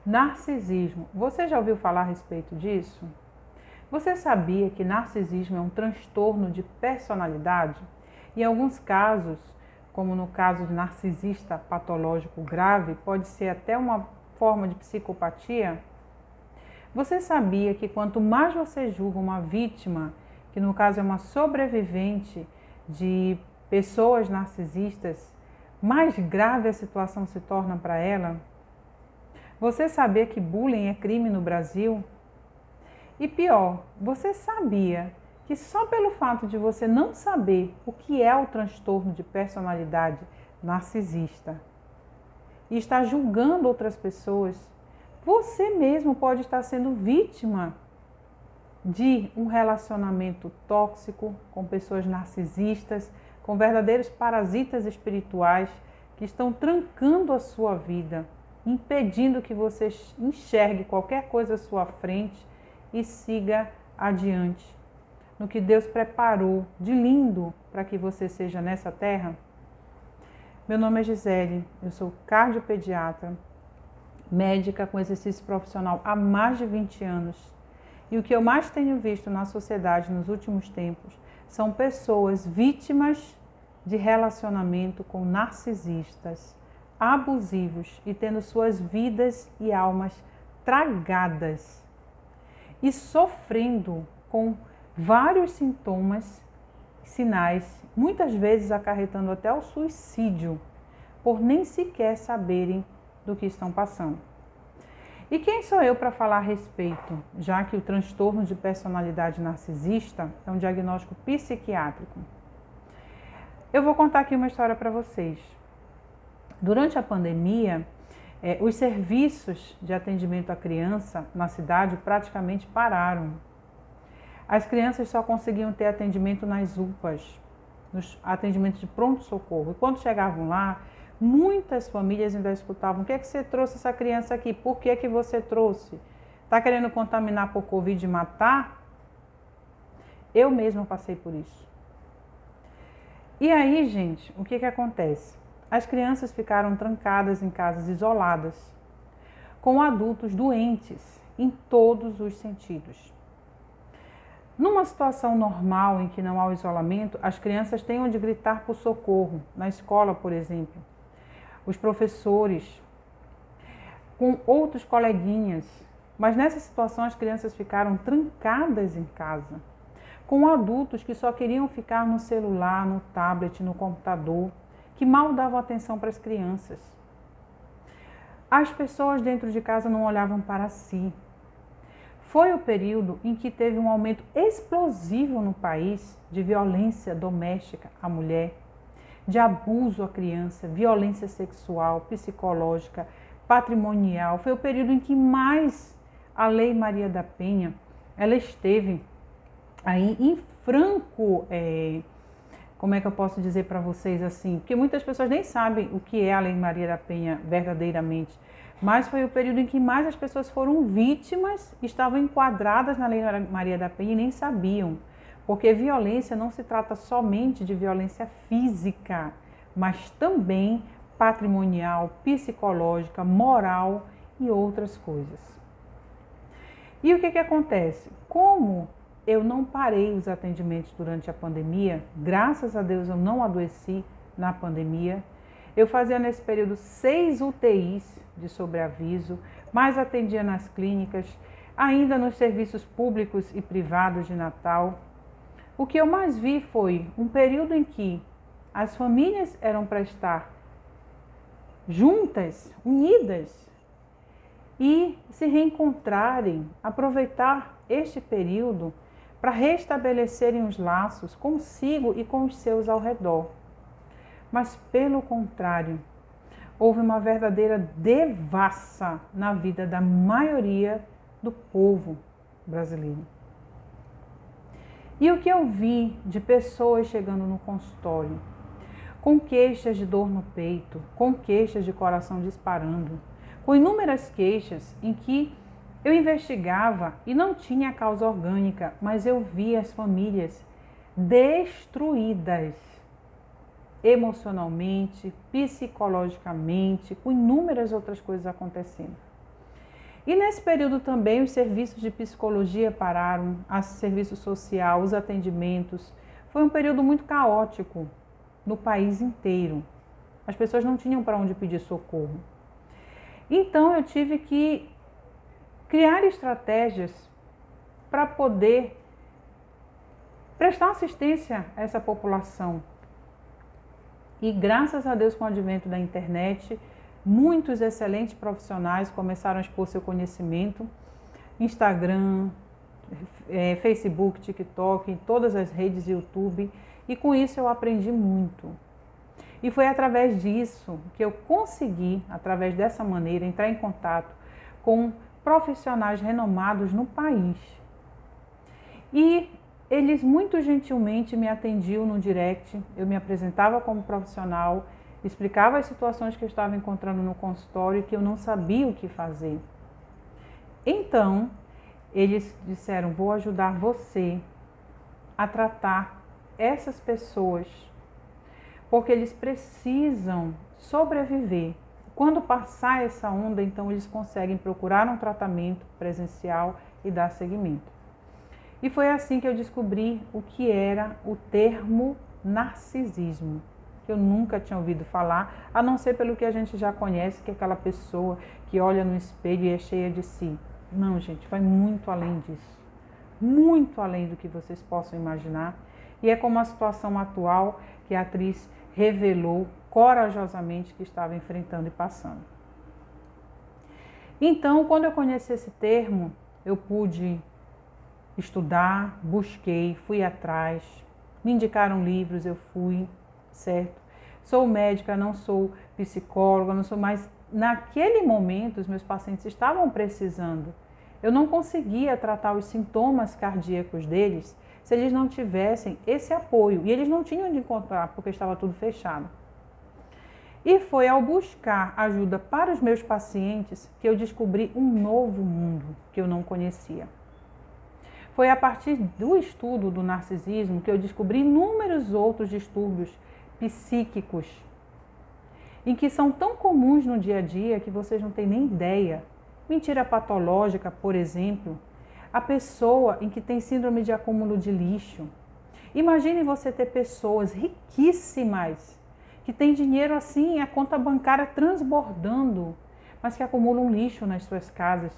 Narcisismo. Você já ouviu falar a respeito disso? Você sabia que narcisismo é um transtorno de personalidade? Em alguns casos, como no caso de narcisista patológico grave, pode ser até uma forma de psicopatia? Você sabia que quanto mais você julga uma vítima, que no caso é uma sobrevivente de pessoas narcisistas, mais grave a situação se torna para ela? Você sabia que bullying é crime no Brasil? E pior, você sabia que só pelo fato de você não saber o que é o transtorno de personalidade narcisista e estar julgando outras pessoas, você mesmo pode estar sendo vítima de um relacionamento tóxico com pessoas narcisistas, com verdadeiros parasitas espirituais que estão trancando a sua vida, impedindo que você enxergue qualquer coisa à sua frente e siga adiante no que Deus preparou de lindo para que você seja nessa terra. Meu nome é Gisele, eu sou cardiopediatra, médica com exercício profissional há mais de 20 anos. E o que eu mais tenho visto na sociedade nos últimos tempos são pessoas vítimas de relacionamento com narcisistas, abusivos e tendo suas vidas e almas tragadas e sofrendo com vários sintomas, sinais, muitas vezes acarretando até o suicídio, por nem sequer saberem do que estão passando. E quem sou eu para falar a respeito, já que o transtorno de personalidade narcisista é um diagnóstico psiquiátrico? Eu vou contar aqui uma história para vocês. Durante a pandemia, os serviços de atendimento à criança na cidade praticamente pararam. As crianças só conseguiam ter atendimento nas UPAs, nos atendimentos de pronto-socorro. E quando chegavam lá, muitas famílias ainda escutavam: o que é que você trouxe essa criança aqui? Por que é que você trouxe? Está querendo contaminar por Covid e matar? Eu mesma passei por isso. E aí, gente, o que que acontece? As crianças ficaram trancadas em casas isoladas, com adultos doentes em todos os sentidos. Numa situação normal em que não há o isolamento, as crianças têm onde gritar por socorro, na escola, por exemplo. Os professores, com outros coleguinhas. Mas nessa situação as crianças ficaram trancadas em casa, com adultos que só queriam ficar no celular, no tablet, no computador, que mal davam atenção para as crianças. As pessoas dentro de casa não olhavam para si. Foi o período em que teve um aumento explosivo no país de violência doméstica à mulher, de abuso à criança, violência sexual, psicológica, patrimonial. Foi o período em que mais a Lei Maria da Penha, ela esteve aí em franco, como é que eu posso dizer para vocês assim? Porque muitas pessoas nem sabem o que é a Lei Maria da Penha verdadeiramente. Mas foi o período em que mais as pessoas foram vítimas, estavam enquadradas na Lei Maria da Penha e nem sabiam. Porque violência não se trata somente de violência física, mas também patrimonial, psicológica, moral e outras coisas. E o que acontece? Como eu não parei os atendimentos durante a pandemia, graças a Deus eu não adoeci na pandemia, eu fazia nesse período 6 UTIs de sobreaviso, mais atendia nas clínicas, ainda nos serviços públicos e privados de Natal. O que eu mais vi foi um período em que as famílias eram para estar juntas, unidas e se reencontrarem, aproveitar este período para restabelecerem os laços consigo e com os seus ao redor. Mas, pelo contrário, houve uma verdadeira devassa na vida da maioria do povo brasileiro. E o que eu vi de pessoas chegando no consultório, com queixas de dor no peito, com queixas de coração disparando, com inúmeras queixas em que eu investigava e não tinha causa orgânica, mas eu via as famílias destruídas emocionalmente, psicologicamente, com inúmeras outras coisas acontecendo. E nesse período também os serviços de psicologia pararam, o serviço social, os atendimentos. Foi um período muito caótico no país inteiro. As pessoas não tinham para onde pedir socorro. Então eu tive que criar estratégias para poder prestar assistência a essa população. E graças a Deus, com o advento da internet, muitos excelentes profissionais começaram a expor seu conhecimento. Instagram, Facebook, TikTok, em todas as redes, YouTube. E com isso eu aprendi muito. E foi através disso que eu consegui, através dessa maneira, entrar em contato com profissionais renomados no país. E eles muito gentilmente me atendiam no direct, eu me apresentava como profissional, explicava as situações que eu estava encontrando no consultório e que eu não sabia o que fazer. Então, eles disseram, vou ajudar você a tratar essas pessoas, porque eles precisam sobreviver. Quando passar essa onda, então eles conseguem procurar um tratamento presencial e dar seguimento. E foi assim que eu descobri o que era o termo narcisismo, que eu nunca tinha ouvido falar, a não ser pelo que a gente já conhece, que é aquela pessoa que olha no espelho e é cheia de si. Não, gente, vai muito além disso. Muito além do que vocês possam imaginar. E é como a situação atual que a atriz revelou corajosamente que estava enfrentando e passando. Então, quando eu conheci esse termo, eu pude estudar, busquei, fui atrás, me indicaram livros, eu fui, certo? Sou médica, não sou psicóloga, não sou mais. Naquele momento, os meus pacientes estavam precisando. Eu não conseguia tratar os sintomas cardíacos deles se eles não tivessem esse apoio. E eles não tinham onde encontrar, porque estava tudo fechado. E foi ao buscar ajuda para os meus pacientes que eu descobri um novo mundo que eu não conhecia. Foi a partir do estudo do narcisismo que eu descobri inúmeros outros distúrbios psíquicos, em que são tão comuns no dia a dia que vocês não têm nem ideia. Mentira patológica, por exemplo, a pessoa em que tem síndrome de acúmulo de lixo. Imagine você ter pessoas riquíssimas, que têm dinheiro assim, a conta bancária transbordando, mas que acumulam lixo nas suas casas,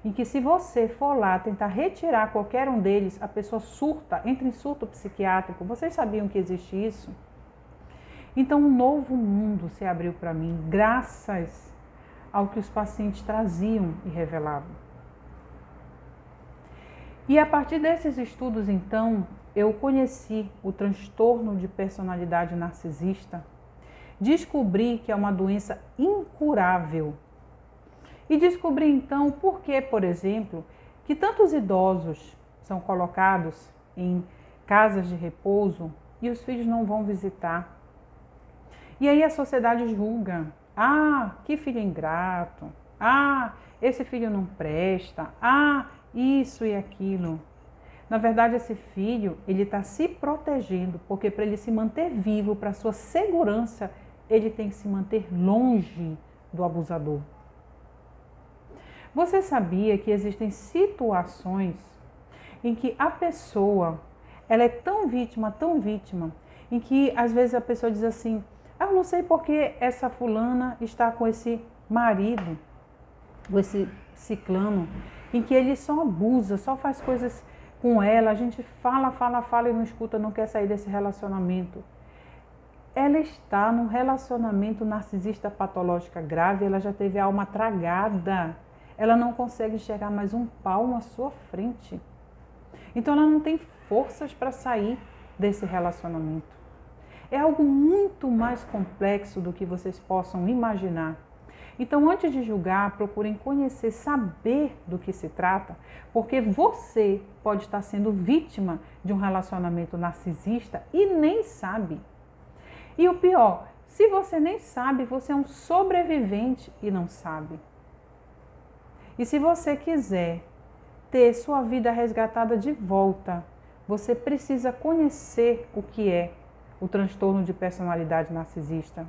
em que se você for lá tentar retirar qualquer um deles, a pessoa surta, entra em surto psiquiátrico. Vocês sabiam que existe isso? Então um novo mundo se abriu para mim, graças ao que os pacientes traziam e revelavam. E a partir desses estudos, então, eu conheci o transtorno de personalidade narcisista, descobri que é uma doença incurável. E descobri então por que, por exemplo, que tantos idosos são colocados em casas de repouso e os filhos não vão visitar. E aí a sociedade julga. Ah, que filho ingrato. Ah, esse filho não presta. Ah, isso e aquilo. Na verdade, esse filho, ele está se protegendo, porque para ele se manter vivo, para sua segurança, ele tem que se manter longe do abusador. Você sabia que existem situações em que a pessoa, ela é tão vítima, em que às vezes a pessoa diz assim, eu não sei por que essa fulana está com esse marido, com esse ciclano, em que ele só abusa, só faz coisas com ela, a gente fala e não escuta, não quer sair desse relacionamento. Ela está num relacionamento narcisista patológica grave, ela já teve a alma tragada, ela não consegue enxergar mais um palmo à sua frente. Então ela não tem forças para sair desse relacionamento. É algo muito mais complexo do que vocês possam imaginar. Então, antes de julgar, procurem conhecer, saber do que se trata, porque você pode estar sendo vítima de um relacionamento narcisista e nem sabe. E o pior, se você nem sabe, você é um sobrevivente e não sabe. E se você quiser ter sua vida resgatada de volta, você precisa conhecer o que é o transtorno de personalidade narcisista.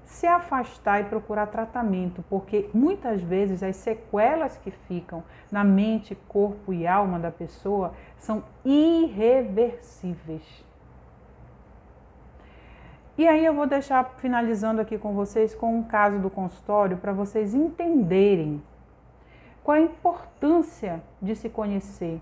se afastar e procurar tratamento, porque muitas vezes as sequelas que ficam na mente, corpo e alma da pessoa são irreversíveis. E aí eu vou deixar finalizando aqui com vocês com um caso do consultório para vocês entenderem qual a importância de se conhecer.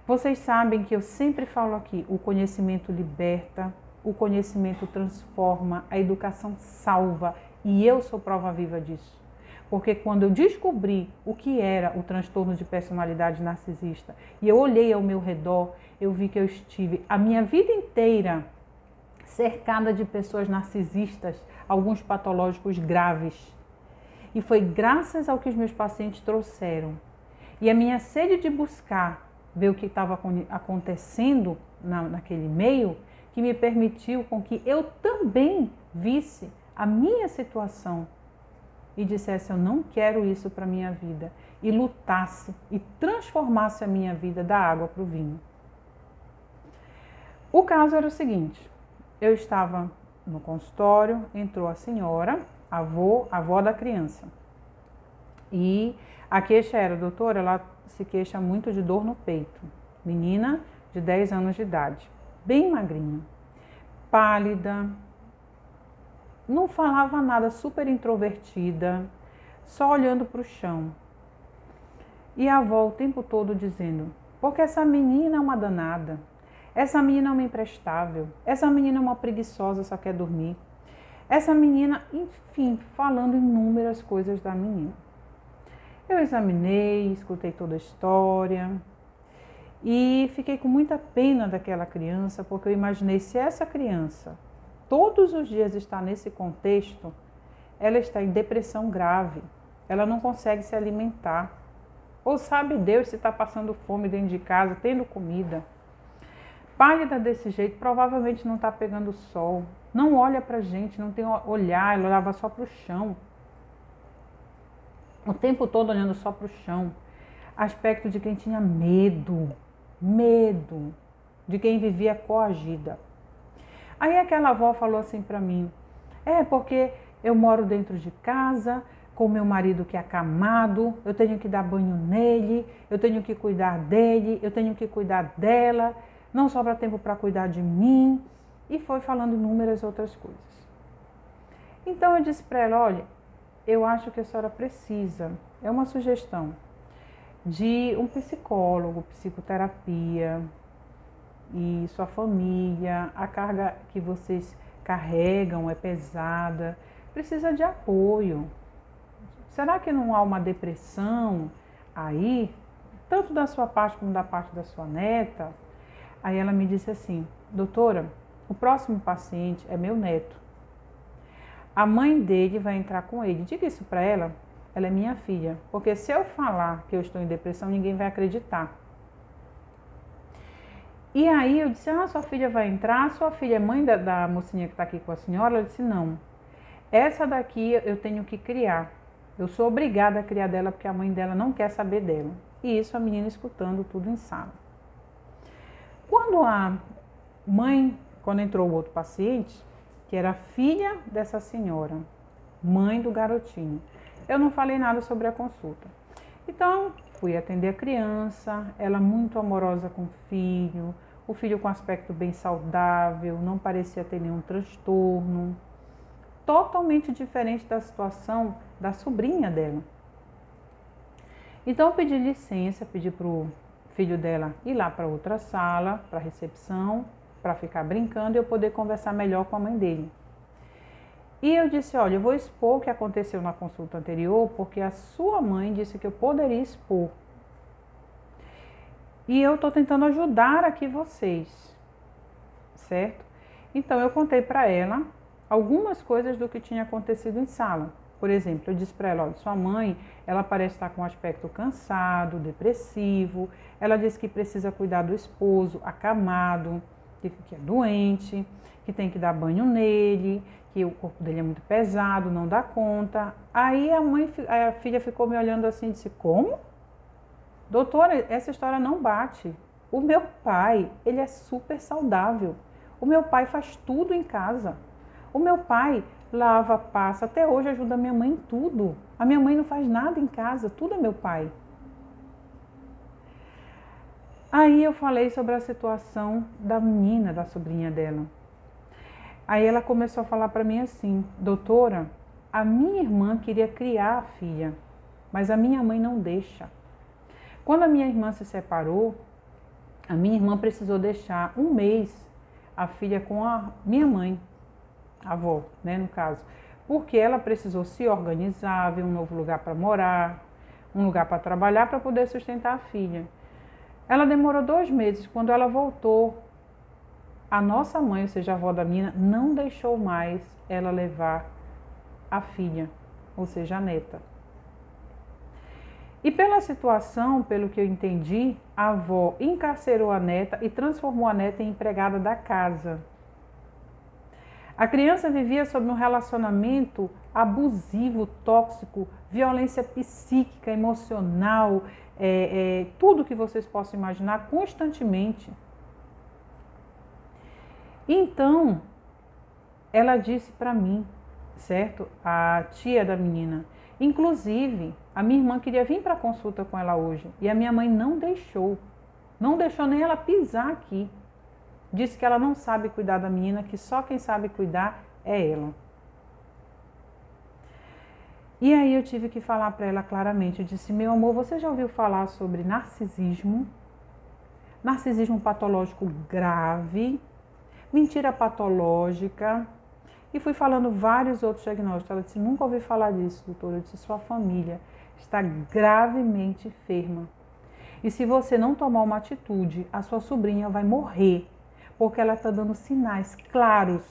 Vocês sabem que eu sempre falo aqui, o conhecimento liberta, o conhecimento transforma, a educação salva, e eu sou prova viva disso. Porque quando eu descobri o que era o transtorno de personalidade narcisista, e eu olhei ao meu redor, eu vi que eu estive a minha vida inteira cercada de pessoas narcisistas, alguns patológicos graves. E foi graças ao que os meus pacientes trouxeram. E a minha sede de buscar ver o que estava acontecendo naquele meio, que me permitiu com que eu também visse a minha situação e dissesse, eu não quero isso para a minha vida, e lutasse e transformasse a minha vida da água para o vinho. O caso era o seguinte, eu estava no consultório, entrou a senhora, a avó da criança, e a queixa era, doutora, ela se queixa muito de dor no peito, menina de 10 anos de idade, bem magrinha, pálida, não falava nada, super introvertida, só olhando para o chão. E a avó o tempo todo dizendo, porque essa menina é uma danada, essa menina é uma imprestável, essa menina é uma preguiçosa, só quer dormir. Essa menina, enfim, falando inúmeras coisas da menina. Eu examinei, escutei toda a história e fiquei com muita pena daquela criança, porque eu imaginei se essa criança todos os dias está nesse contexto, ela está em depressão grave, ela não consegue se alimentar. Ou sabe Deus se está passando fome dentro de casa, tendo comida. Pálida desse jeito, provavelmente não está pegando sol, não olha pra gente, não tem olhar, ela olhava só para o chão. O tempo todo olhando só para o chão. Aspecto de quem tinha medo de quem vivia coagida. Aí aquela avó falou assim para mim, porque eu moro dentro de casa, com meu marido que é acamado, eu tenho que dar banho nele, eu tenho que cuidar dele, eu tenho que cuidar dela, não sobra tempo para cuidar de mim, e foi falando inúmeras outras coisas. Então eu disse para ela, olha, eu acho que a senhora precisa, é uma sugestão, de um psicólogo, psicoterapia, e sua família, a carga que vocês carregam é pesada, precisa de apoio. Será que não há uma depressão aí, tanto da sua parte como da parte da sua neta? Aí ela me disse assim, doutora, o próximo paciente é meu neto. A mãe dele vai entrar com ele. Diga isso para ela é minha filha, porque se eu falar que eu estou em depressão, ninguém vai acreditar. E aí eu disse, sua filha vai entrar, sua filha é mãe da mocinha que está aqui com a senhora? Ela disse, não, essa daqui eu tenho que criar, eu sou obrigada a criar dela porque a mãe dela não quer saber dela. E isso a menina escutando tudo em sala. Quando a mãe, quando entrou o outro paciente, que era filha dessa senhora, mãe do garotinho, eu não falei nada sobre a consulta. Então, fui atender a criança, ela muito amorosa com o filho com aspecto bem saudável, não parecia ter nenhum transtorno, totalmente diferente da situação da sobrinha dela. Então eu pedi licença, pedi para o filho dela ir lá para outra sala, para a recepção, para ficar brincando e eu poder conversar melhor com a mãe dele. E eu disse, olha, eu vou expor o que aconteceu na consulta anterior, porque a sua mãe disse que eu poderia expor. E eu estou tentando ajudar aqui vocês, certo? Então eu contei para ela algumas coisas do que tinha acontecido em sala. Por exemplo, eu disse para ela, olha, sua mãe, ela parece estar com um aspecto cansado, depressivo, ela disse que precisa cuidar do esposo, acamado, que é doente, que tem que dar banho nele, que o corpo dele é muito pesado, não dá conta. Aí a filha ficou me olhando assim e disse, como? Doutora, essa história não bate. O meu pai, ele é super saudável. O meu pai faz tudo em casa. O meu pai lava, passa, até hoje ajuda a minha mãe em tudo. A minha mãe não faz nada em casa, tudo é meu pai. Aí eu falei sobre a situação da menina, da sobrinha dela. Aí ela começou a falar para mim assim: doutora, a minha irmã queria criar a filha, mas a minha mãe não deixa. Quando a minha irmã se separou, a minha irmã precisou deixar 1 mês a filha com a minha mãe, a avó, né, no caso, porque ela precisou se organizar, ver um novo lugar para morar, um lugar para trabalhar para poder sustentar a filha. Ela demorou 2 meses. Quando ela voltou, a nossa mãe, ou seja, a avó da menina, não deixou mais ela levar a filha, ou seja, a neta. E pela situação, pelo que eu entendi, a avó encarcerou a neta e transformou a neta em empregada da casa. A criança vivia sob um relacionamento abusivo, tóxico, violência psíquica, emocional, tudo que vocês possam imaginar constantemente. Então, ela disse para mim, certo? A tia da menina. Inclusive, a minha irmã queria vir para a consulta com ela hoje e a minha mãe não deixou. Não deixou nem ela pisar aqui. Disse que ela não sabe cuidar da menina, que só quem sabe cuidar é ela. E aí eu tive que falar para ela claramente. Eu disse: meu amor, você já ouviu falar sobre narcisismo? Narcisismo patológico grave, mentira patológica. E fui falando vários outros diagnósticos. Ela disse: nunca ouvi falar disso, doutora. Eu disse: sua família está gravemente enferma. E se você não tomar uma atitude, a sua sobrinha vai morrer. Porque ela está dando sinais claros,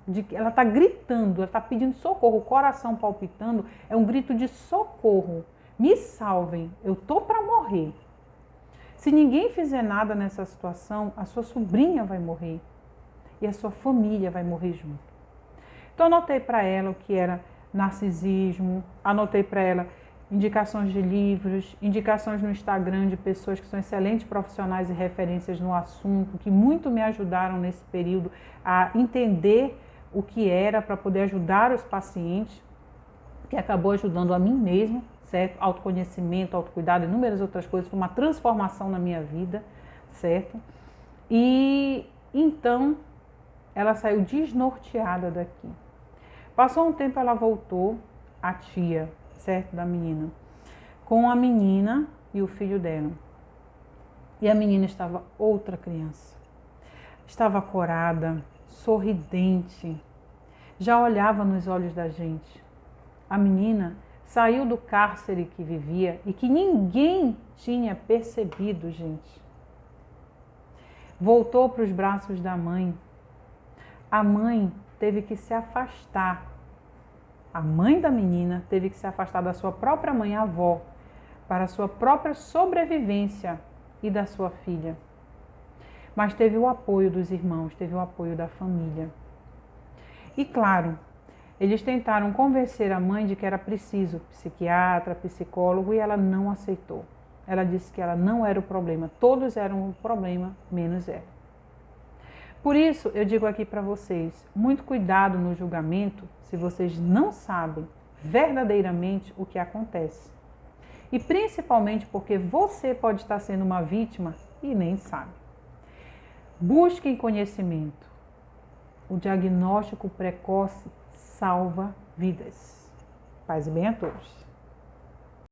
de que ela está gritando, ela está pedindo socorro, o coração palpitando, é um grito de socorro. Me salvem, eu estou para morrer. Se ninguém fizer nada nessa situação, a sua sobrinha vai morrer. E a sua família vai morrer junto. Então anotei para ela o que era narcisismo, anotei para ela indicações de livros, indicações no Instagram de pessoas que são excelentes profissionais e referências no assunto, que muito me ajudaram nesse período a entender o que era para poder ajudar os pacientes, que acabou ajudando a mim mesma, certo? Autoconhecimento, autocuidado, inúmeras outras coisas, foi uma transformação na minha vida, certo? E então ela saiu desnorteada daqui. Passou um tempo, ela voltou, a tia, certo, da menina, com a menina e o filho dela. E a menina estava outra criança. Estava corada, sorridente, já olhava nos olhos da gente. A menina saiu do cárcere que vivia e que ninguém tinha percebido, gente. Voltou para os braços da mãe. A mãe teve que se afastar. A mãe da menina teve que se afastar da sua própria mãe, a avó, para a sua própria sobrevivência e da sua filha. Mas teve o apoio dos irmãos, teve o apoio da família. E claro, eles tentaram convencer a mãe de que era preciso psiquiatra, psicólogo, e ela não aceitou. Ela disse que ela não era o problema, todos eram o problema, menos ela. Por isso, eu digo aqui para vocês, muito cuidado no julgamento se vocês não sabem verdadeiramente o que acontece. E principalmente porque você pode estar sendo uma vítima e nem sabe. Busquem conhecimento. O diagnóstico precoce salva vidas. Paz e bem a todos.